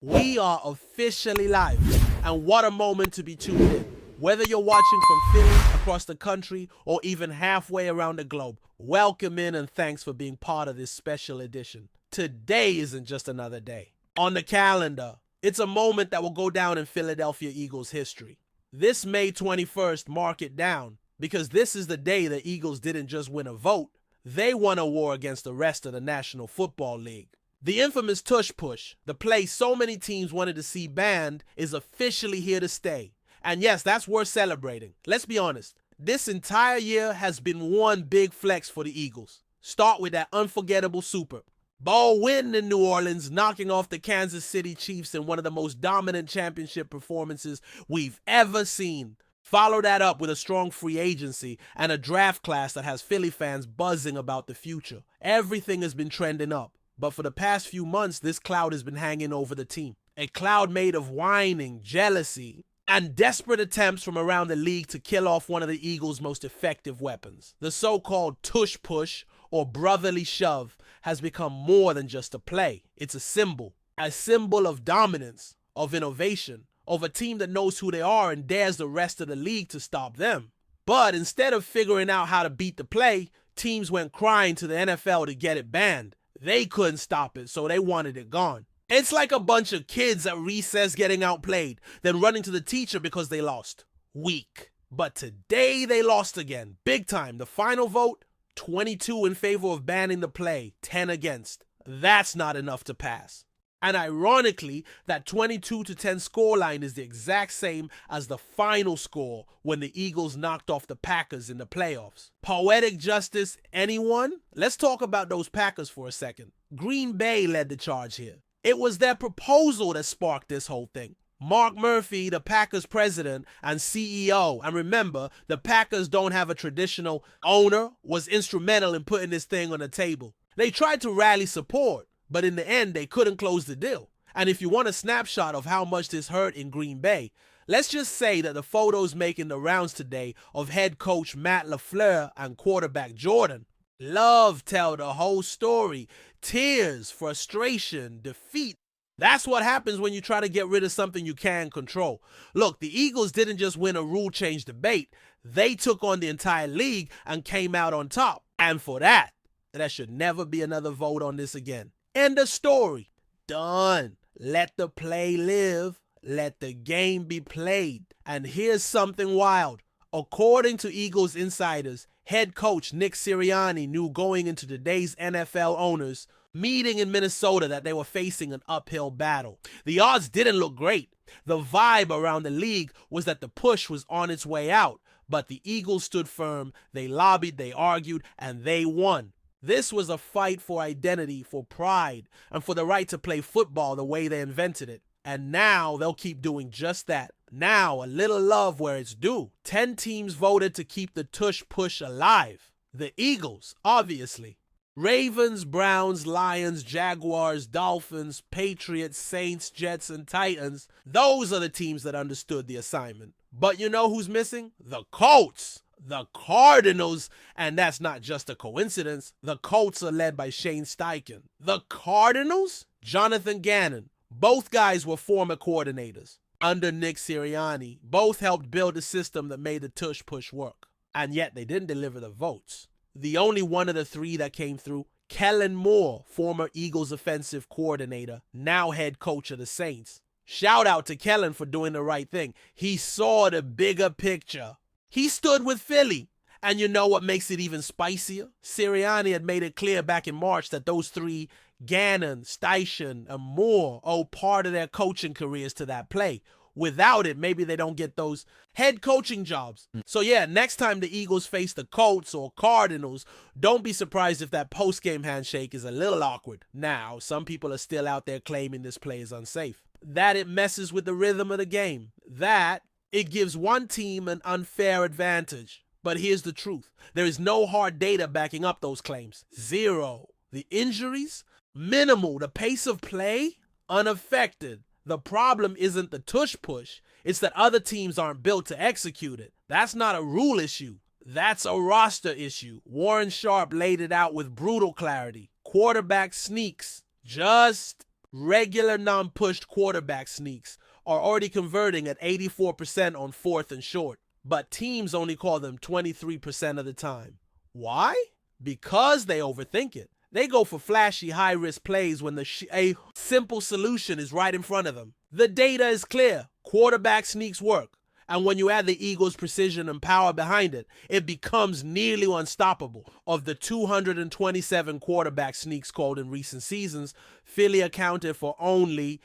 We are officially live, and what a moment to be tuned in. Whether you're watching from Philly, across the country, or even halfway around the globe, welcome in and thanks for being part of this special edition. Today isn't just another day. On the calendar, it's a moment that will go down in Philadelphia Eagles history. This May 21st, mark it down, because this is the day the Eagles didn't just win a vote, they won a war against the rest of the National Football League. The infamous tush push, the play so many teams wanted to see banned, is officially here to stay. And yes, that's worth celebrating. Let's be honest, this entire year has been one big flex for the Eagles. Start with that unforgettable Super Bowl win in New Orleans, knocking off the Kansas City Chiefs in one of the most dominant championship performances we've ever seen. Follow that up with a strong free agency and a draft class that has Philly fans buzzing about the future. Everything has been trending up. But for the past few months, this cloud has been hanging over the team. A cloud made of whining, jealousy, and desperate attempts from around the league to kill off one of the Eagles' most effective weapons. The so-called tush push, or brotherly shove, has become more than just a play. It's a symbol of dominance, of innovation, of a team that knows who they are and dares the rest of the league to stop them. But instead of figuring out how to beat the play, teams went crying to the NFL to get it banned. They couldn't stop it, so they wanted it gone. It's like a bunch of kids at recess getting outplayed, then running to the teacher because they lost. Weak. But today they lost again. Big time. The final vote, 22 in favor of banning the play, 10 against. That's not enough to pass. And ironically, that 22-10 scoreline is the exact same as the final score when the Eagles knocked off the Packers in the playoffs. Poetic justice, anyone? Let's talk about those Packers for a second. Green Bay led the charge here. It was their proposal that sparked this whole thing. Mark Murphy, the Packers president and CEO, and remember, the Packers don't have a traditional owner, was instrumental in putting this thing on the table. They tried to rally support, but in the end, they couldn't close the deal. And if you want a snapshot of how much this hurt in Green Bay, let's just say that the photos making the rounds today of head coach Matt LaFleur and quarterback Jordan love tell the whole story. Tears, frustration, defeat. That's what happens when you try to get rid of something you can control. Look, the Eagles didn't just win a rule change debate. They took on the entire league and came out on top. And for that, there should never be another vote on this again. End of story. Done. Let the play live. Let the game be played. And here's something wild. According to Eagles insiders, head coach Nick Sirianni knew going into today's NFL owners meeting in Minnesota that they were facing an uphill battle. The odds didn't look great. The vibe around the league was that the push was on its way out. But the Eagles stood firm. They lobbied, they argued, and they won. This was a fight for identity, for pride, and for the right to play football the way they invented it. And now they'll keep doing just that. Now, a little love where it's due. 10 teams voted to keep the tush push alive. The Eagles, obviously. Ravens, Browns, Lions, Jaguars, Dolphins, Patriots, Saints, Jets, and Titans. Those are the teams that understood the assignment. But you know who's missing? The Colts. The Cardinals, and that's not just a coincidence. The Colts are led by Shane Steichen. The Cardinals? Jonathan Gannon. Both guys were former coordinators under Nick Sirianni. Both helped build a system that made the tush push work. And yet they didn't deliver the votes. The only one of the three that came through, Kellen Moore, former Eagles offensive coordinator, now head coach of the Saints. Shout out to Kellen for doing the right thing. He saw the bigger picture. He stood with Philly. And you know what makes it even spicier? Sirianni had made it clear back in March that those three, Gannon, Steichen, and Moore, owe part of their coaching careers to that play. Without it, maybe they don't get those head coaching jobs. So yeah, next time the Eagles face the Colts or Cardinals, don't be surprised if that post-game handshake is a little awkward. Now, some people are still out there claiming this play is unsafe. That it messes with the rhythm of the game. That it gives one team an unfair advantage. But here's the truth. There is no hard data backing up those claims. Zero. The injuries? Minimal. The pace of play? Unaffected. The problem isn't the tush push. It's that other teams aren't built to execute it. That's not a rule issue. That's a roster issue. Warren Sharp laid it out with brutal clarity. Quarterback sneaks. Just Regular non-pushed quarterback sneaks are already converting at 84% on 4th and short, but teams only call them 23% of the time. Why? Because they overthink it. They go for flashy, high-risk plays when a simple solution is right in front of them. The data is clear. Quarterback sneaks work. And when you add the Eagles' precision and power behind it, it becomes nearly unstoppable. Of the 227 quarterback sneaks called in recent seasons, Philly accounted for only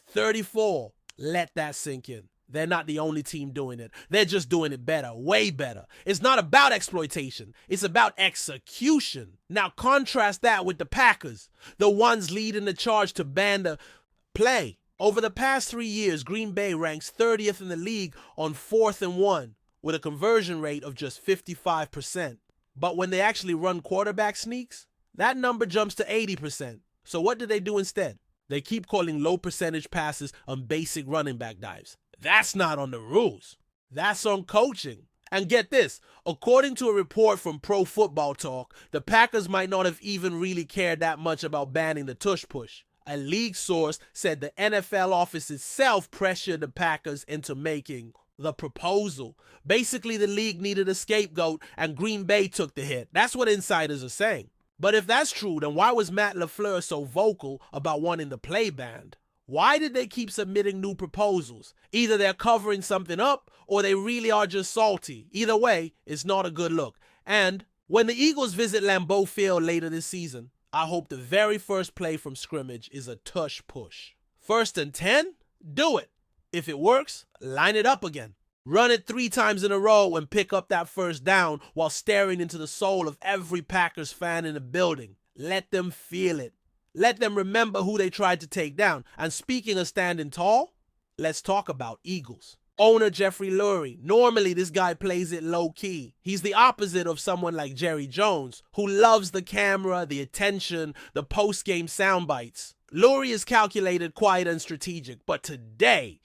34. Let that sink in. They're not the only team doing it. They're just doing it better, way better. It's not about exploitation. It's about execution. Now contrast that with the Packers, the ones leading the charge to ban the play. Over the past 3 years, Green Bay ranks 30th in the league on 4th and 1 with a conversion rate of just 55%. But when they actually run quarterback sneaks, that number jumps to 80%. So what do they do instead? They keep calling low percentage passes on basic running back dives. That's not on the rules. That's on coaching. And get this, according to a report from Pro Football Talk, the Packers might not have even really cared that much about banning the tush push. A league source said the NFL office itself pressured the Packers into making the proposal. Basically, the league needed a scapegoat and Green Bay took the hit. That's what insiders are saying. But if that's true, then why was Matt LaFleur so vocal about wanting the play banned? Why did they keep submitting new proposals? Either they're covering something up or they really are just salty. Either way, it's not a good look. And when the Eagles visit Lambeau Field later this season, I hope the very first play from scrimmage is a tush push. 1st and 10? Do it. If it works, line it up again. Run it 3 times in a row and pick up that first down while staring into the soul of every Packers fan in the building. Let them feel it. Let them remember who they tried to take down. And speaking of standing tall, let's talk about Eagles. Owner Jeffrey Lurie. Normally, this guy plays it low-key. He's the opposite of someone like Jerry Jones, who loves the camera, the attention, the post-game sound bites. Lurie is calculated, quiet, and strategic. But today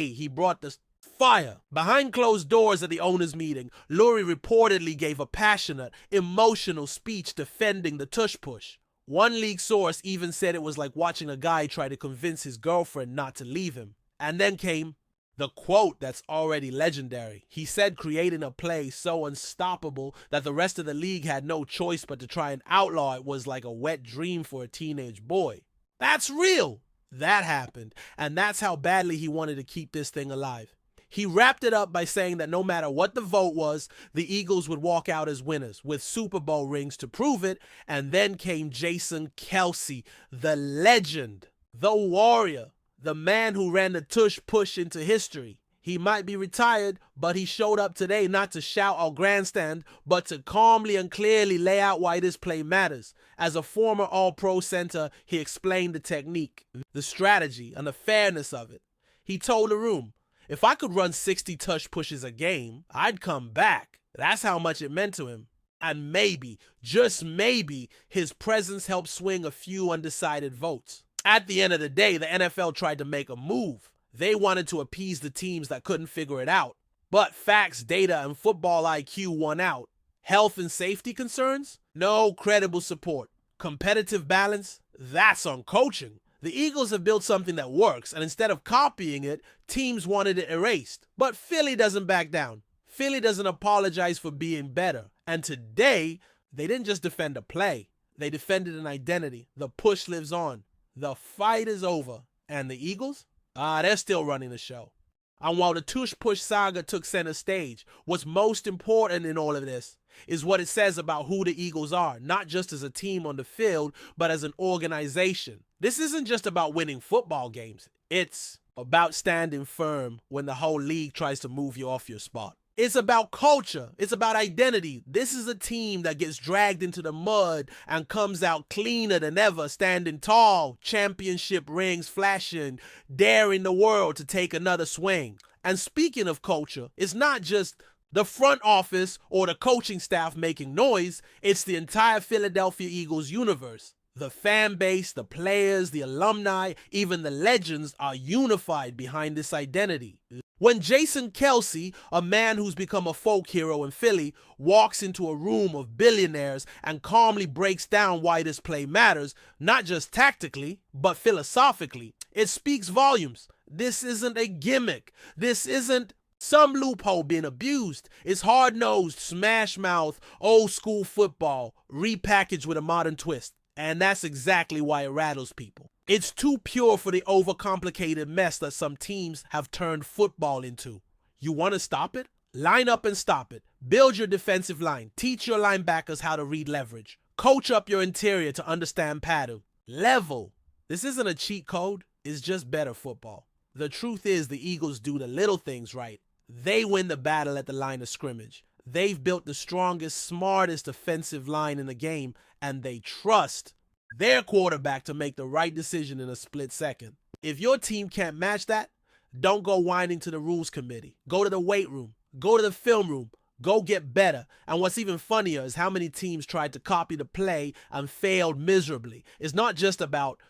he brought the fire. Behind closed doors at the owners' meeting, Lurie reportedly gave a passionate, emotional speech defending the tush push. One league source even said it was like watching a guy try to convince his girlfriend not to leave him. And then came the quote that's already legendary. He said creating a play so unstoppable that the rest of the league had no choice but to try and outlaw it was like a wet dream for a teenage boy. That's real. That happened. And that's how badly he wanted to keep this thing alive. He wrapped it up by saying that no matter what the vote was, the Eagles would walk out as winners with Super Bowl rings to prove it. And then came Jason Kelce, the legend, the warrior, the man who ran the tush push into history. He might be retired, but he showed up today not to shout or grandstand, but to calmly and clearly lay out why this play matters. As a former All-Pro center, he explained the technique, the strategy, and the fairness of it. He told the room, if I could run 60 tush pushes a game, I'd come back. That's how much it meant to him. And maybe, just maybe, his presence helped swing a few undecided votes. At the end of the day, the NFL tried to make a move. They wanted to appease the teams that couldn't figure it out. But facts, data, and football IQ won out. Health and safety concerns? No credible support. Competitive balance? That's on coaching. The Eagles have built something that works, and instead of copying it, teams wanted it erased. But Philly doesn't back down. Philly doesn't apologize for being better. And today, they didn't just defend a play. They defended an identity. The push lives on. The fight is over. And the Eagles? They're still running the show. And while the tush push saga took center stage, what's most important in all of this is what it says about who the Eagles are, not just as a team on the field, but as an organization. This isn't just about winning football games. It's about standing firm when the whole league tries to move you off your spot. It's about culture. It's about identity. This is a team that gets dragged into the mud and comes out cleaner than ever, standing tall, championship rings flashing, daring the world to take another swing. And speaking of culture, it's not just the front office or the coaching staff making noise. It's the entire Philadelphia Eagles universe. The fan base, the players, the alumni, even the legends are unified behind this identity. When Jason Kelce, a man who's become a folk hero in Philly, walks into a room of billionaires and calmly breaks down why this play matters, not just tactically, but philosophically, it speaks volumes. This isn't a gimmick. This isn't some loophole being abused. It's hard-nosed, smash-mouth, old-school football, repackaged with a modern twist. And that's exactly why it rattles people. It's too pure for the overcomplicated mess that some teams have turned football into. You want to stop it? Line up and stop it. Build your defensive line. Teach your linebackers how to read leverage. Coach up your interior to understand pattern. Level. This isn't a cheat code. It's just better football. The truth is the Eagles do the little things right. They win the battle at the line of scrimmage. They've built the strongest, smartest offensive line in the game, and they trust their quarterback to make the right decision in a split second. If your team can't match that, don't go whining to the rules committee. Go to the weight room. Go to the film room. Go get better. And what's even funnier is how many teams tried to copy the play and failed miserably. It's not just about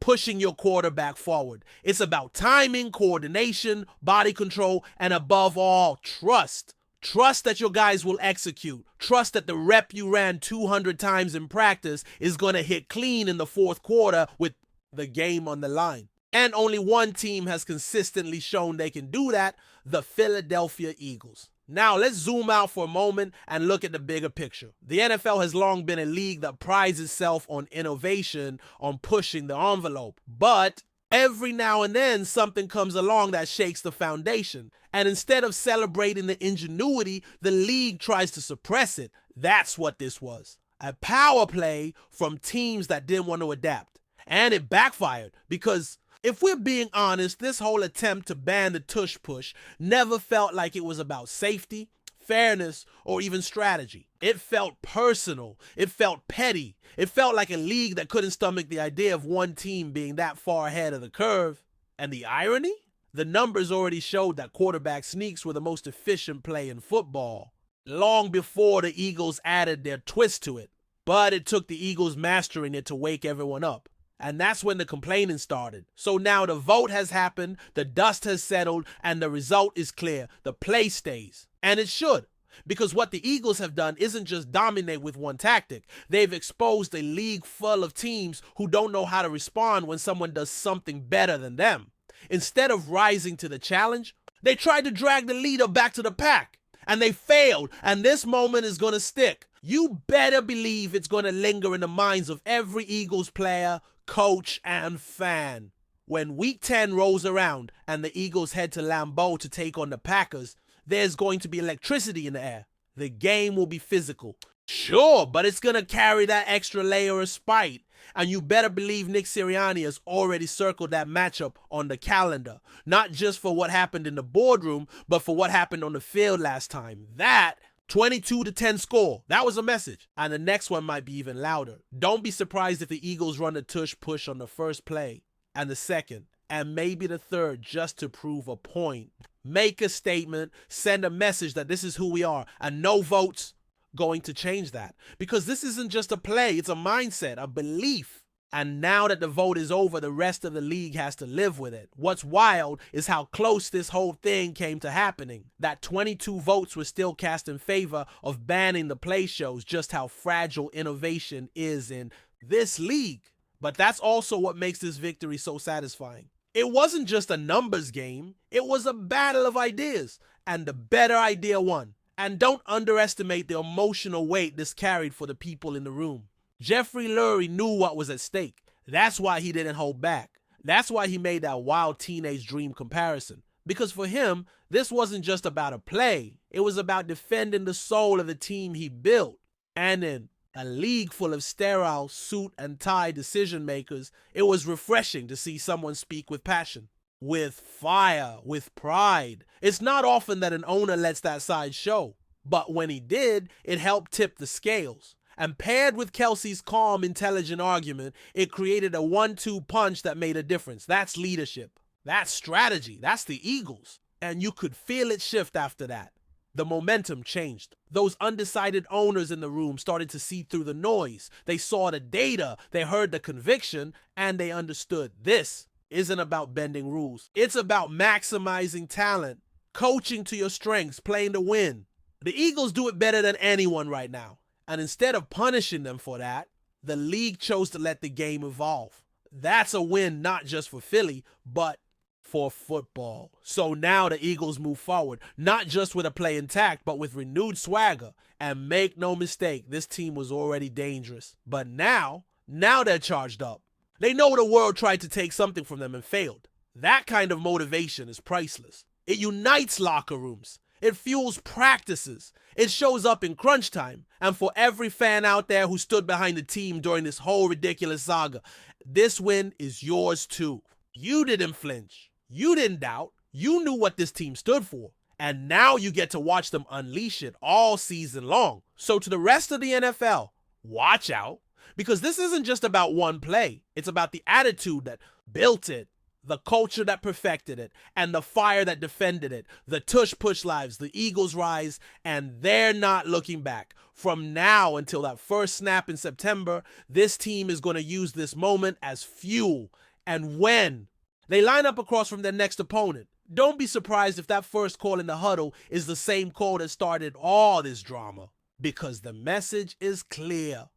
pushing your quarterback forward. It's about timing, coordination, body control, and above all, trust. Trust that your guys will execute. Trust that the rep you ran 200 times in practice is going to hit clean in the fourth quarter with the game on the line. And only one team has consistently shown they can do that, the Philadelphia Eagles. Now let's zoom out for a moment and look at the bigger picture. The NFL has long been a league that prides itself on innovation, on pushing the envelope. But every now and then something comes along that shakes the foundation. And instead of celebrating the ingenuity, the league tries to suppress it. That's what this was. A power play from teams that didn't want to adapt. And it backfired because if we're being honest, this whole attempt to ban the tush push never felt like it was about safety, fairness, or even strategy. It felt personal. It felt petty. It felt like a league that couldn't stomach the idea of one team being that far ahead of the curve. And the irony? The numbers already showed that quarterback sneaks were the most efficient play in football, long before the Eagles added their twist to it. But it took the Eagles mastering it to wake everyone up. And that's when the complaining started. So now the vote has happened, the dust has settled, and the result is clear. The play stays. And it should. Because what the Eagles have done isn't just dominate with one tactic. They've exposed a league full of teams who don't know how to respond when someone does something better than them. Instead of rising to the challenge, they tried to drag the leader back to the pack. And they failed. And this moment is going to stick. You better believe it's going to linger in the minds of every Eagles player, coach, and fan. When Week 10 rolls around and the Eagles head to Lambeau to take on the Packers, there's going to be electricity in the air. The game will be physical. Sure, but it's going to carry that extra layer of spite. And you better believe Nick Sirianni has already circled that matchup on the calendar. Not just for what happened in the boardroom, but for what happened on the field last time. That 22-10 score. That was a message. And the next one might be even louder. Don't be surprised if the Eagles run a tush push on the first play and the second and maybe the third just to prove a point. Make a statement, send a message that this is who we are, and no votes going to change that. Because this isn't just a play, it's a mindset, a belief. And now that the vote is over, the rest of the league has to live with it. What's wild is how close this whole thing came to happening. That 22 votes were still cast in favor of banning the play shows just how fragile innovation is in this league. But that's also what makes this victory so satisfying. It wasn't just a numbers game. It was a battle of ideas. And the better idea won. And don't underestimate the emotional weight this carried for the people in the room. Jeffrey Lurie knew what was at stake. That's why he didn't hold back. That's why he made that wild teenage dream comparison. Because for him, this wasn't just about a play. It was about defending the soul of the team he built. And in a league full of sterile suit and tie decision makers, it was refreshing to see someone speak with passion, with fire, with pride. It's not often that an owner lets that side show. But when he did, it helped tip the scales. And paired with Kelce's calm, intelligent argument, it created a 1-2 punch that made a difference. That's leadership. That's strategy. That's the Eagles. And you could feel it shift after that. The momentum changed. Those undecided owners in the room started to see through the noise. They saw the data, they heard the conviction, and they understood this isn't about bending rules. It's about maximizing talent coaching to your strengths, playing to win. The Eagles do it better than anyone right now. And instead of punishing them for that, the league chose to let the game evolve. That's a win not just for Philly, but for football. So now the Eagles move forward, not just with a play intact, but with renewed swagger. And make no mistake, this team was already dangerous. But now they're charged up. They know the world tried to take something from them and failed. That kind of motivation is priceless. It unites locker rooms. It fuels practices. It shows up in crunch time. And for every fan out there who stood behind the team during this whole ridiculous saga, this win is yours too. You didn't flinch. You didn't doubt. You knew what this team stood for. And now you get to watch them unleash it all season long. So to the rest of the NFL, watch out. Because this isn't just about one play. It's about the attitude that built it, the culture that perfected it, and the fire that defended it. The tush-push lives, the Eagles rise, and they're not looking back. From now until that first snap in September, this team is going to use this moment as fuel. And when they line up across from their next opponent, don't be surprised if that first call in the huddle is the same call that started all this drama. Because the message is clear.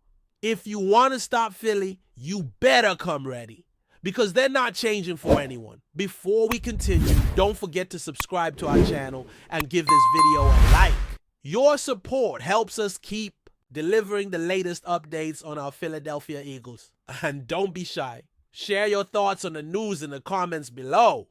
If you want to stop Philly, you better come ready. Because they're not changing for anyone. Before we continue, don't forget to subscribe to our channel and give this video a like. Your support helps us keep delivering the latest updates on our Philadelphia Eagles. And don't be shy. Share your thoughts on the news in the comments below.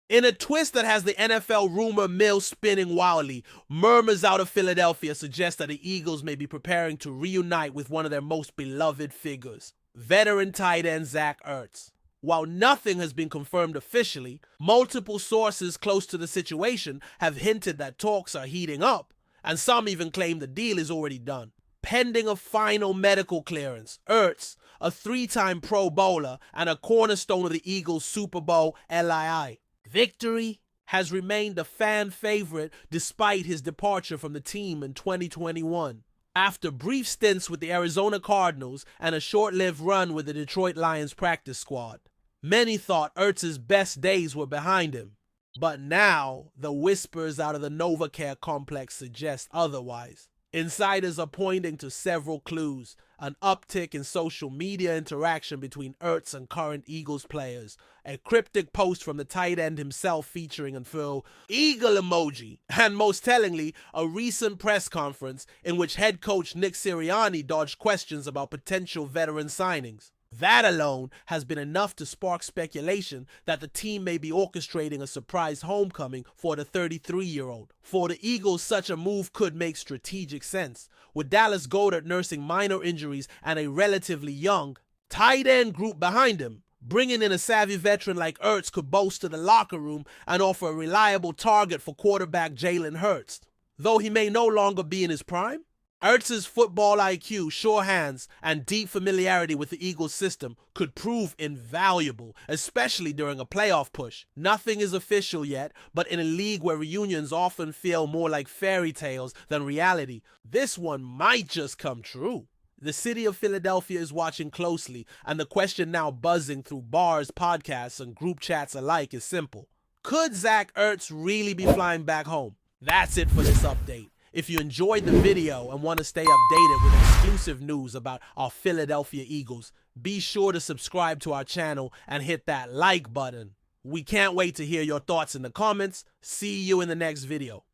In a twist that has the NFL rumor mill spinning wildly, murmurs out of Philadelphia suggest that the Eagles may be preparing to reunite with one of their most beloved figures, veteran tight end Zach Ertz. While nothing has been confirmed officially, multiple sources close to the situation have hinted that talks are heating up, and some even claim the deal is already done. Pending a final medical clearance, Ertz, a three-time Pro Bowler and a cornerstone of the Eagles' Super Bowl LII victory, has remained a fan favorite despite his departure from the team in 2021. After brief stints with the Arizona Cardinals and a short-lived run with the Detroit Lions practice squad, many thought Ertz's best days were behind him. But now, the whispers out of the NovaCare complex suggest otherwise. Insiders are pointing to several clues: an uptick in social media interaction between Ertz and current Eagles players, a cryptic post from the tight end himself featuring a full eagle emoji, and most tellingly, a recent press conference in which head coach Nick Sirianni dodged questions about potential veteran signings. That alone has been enough to spark speculation that the team may be orchestrating a surprise homecoming for the 33-year-old. For the Eagles, such a move could make strategic sense, with Dallas Goedert nursing minor injuries and a relatively young tight end group behind him. Bringing in a savvy veteran like Ertz could bolster the locker room and offer a reliable target for quarterback Jalen Hurts. Though he may no longer be in his prime, Ertz's football IQ, sure hands, and deep familiarity with the Eagles system could prove invaluable, especially during a playoff push. Nothing is official yet, but in a league where reunions often feel more like fairy tales than reality, this one might just come true. The city of Philadelphia is watching closely, and the question now buzzing through bars, podcasts, and group chats alike is simple. Could Zach Ertz really be flying back home? That's it for this update. If you enjoyed the video and want to stay updated with exclusive news about our Philadelphia Eagles, be sure to subscribe to our channel and hit that like button. We can't wait to hear your thoughts in the comments. See you in the next video.